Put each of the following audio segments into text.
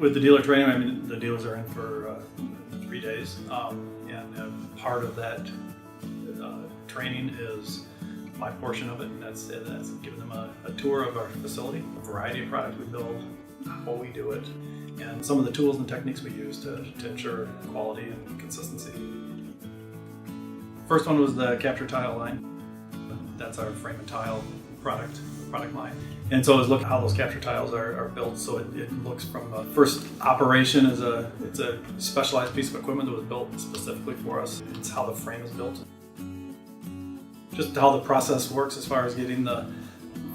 With the dealer training, I mean, the dealers are in for 3 days, and part of that training is my portion of it, and that's giving them a tour of our facility, a variety of products we build, how we do it, and some of the tools and techniques we use to ensure quality and consistency. First one was the capture tile line. That's our frame and tile product line. And so I was looking at how those capture tiles are built. So it looks from a first operation as it's a specialized piece of equipment that was built specifically for us. It's how the frame is built. Just how the process works as far as getting the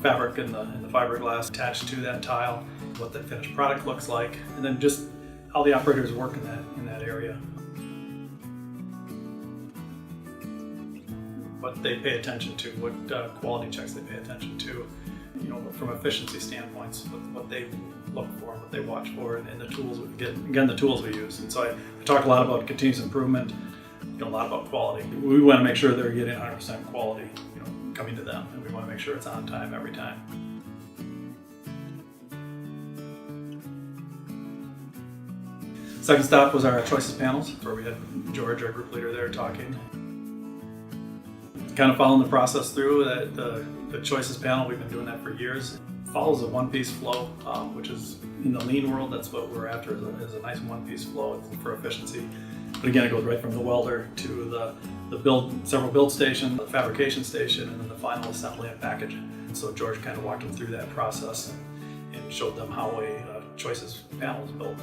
fabric and the fiberglass attached to that tile, what the finished product looks like, and then just how the operators work in that area. What they pay attention to, what quality checks they pay attention to, from efficiency standpoints, what they look for, what they watch for, and the tools we get. Again, the tools we use. And so I talk a lot about continuous improvement, a lot about quality. We want to make sure they're getting 100% quality, coming to them, and we want to make sure it's on time every time. Second stop was our choices panels, where we had George, our group leader, there talking. Kind of following the process through that the choices panel, we've been doing that for years. It follows a one-piece flow, which is in the lean world, that's what we're after, is a nice one-piece flow for efficiency. But again, it goes right from the welder to several build stations, the fabrication station, and then the final assembly and package. So George kind of walked them through that process and showed them how a choices panel is built.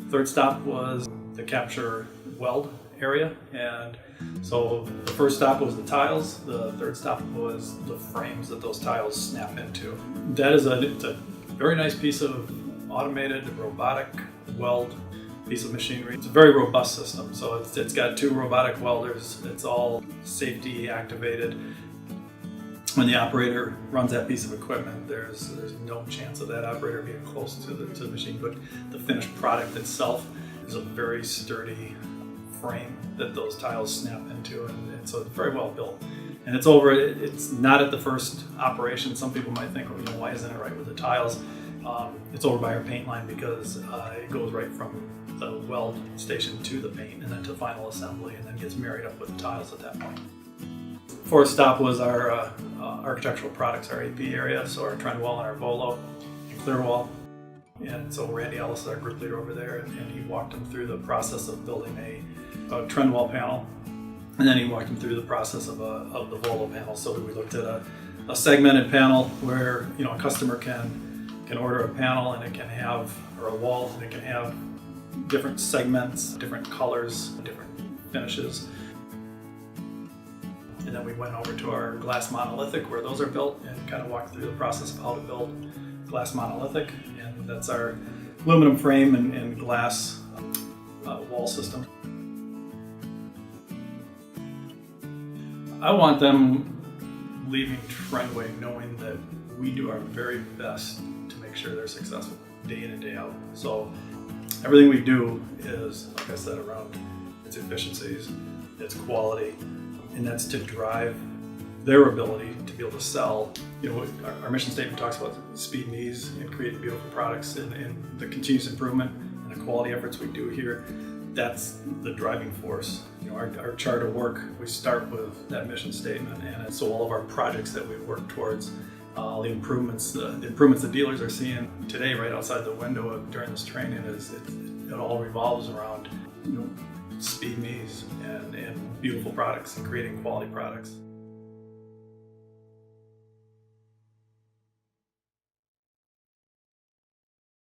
Third stop was the capture weld area, and so the first stop was the tiles. The third stop was the frames that those tiles snap into. That is it's a very nice piece of automated robotic weld piece of machinery. It's a very robust system. So it's got 2 robotic welders. It's all safety activated. When the operator runs that piece of equipment, there's no chance of that operator being close to the machine. But the finished product itself is a very sturdy frame that those tiles snap into, and so it's very well built. And it's not at the first operation. Some people might think, why isn't it right with the tiles? It's over by our paint line because it goes right from the weld station to the paint and then to final assembly, and then gets married up with the tiles at that point. Fourth stop was our architectural products, our AP area, so our Trendway and our Volo and Clearwall. And so Randy Ellis is our group leader over there, and he walked them through the process of building a Trendway panel, and then he walked them through the process of the Volo panel. So we looked at a segmented panel where a customer can order a panel, and it can have, or a wall, and it can have different segments, different colors, different finishes. And then we went over to our glass monolithic, where those are built, and kind of walked through the process of how to build glass monolithic. And that's our aluminum frame and glass wall system. I want them leaving Trendway knowing that we do our very best to make sure they're successful day in and day out. So everything we do is, like I said, around its efficiencies, its quality, and that's to drive their ability to be able to sell. Our mission statement talks about speed and ease and creating beautiful products, and the continuous improvement and the quality efforts we do here. That's the driving force. Our chart of work, we start with that mission statement, and so all of our projects that we work towards, the improvements the dealers are seeing today right outside the window during this training, it all revolves around speed and ease and beautiful products and creating quality products.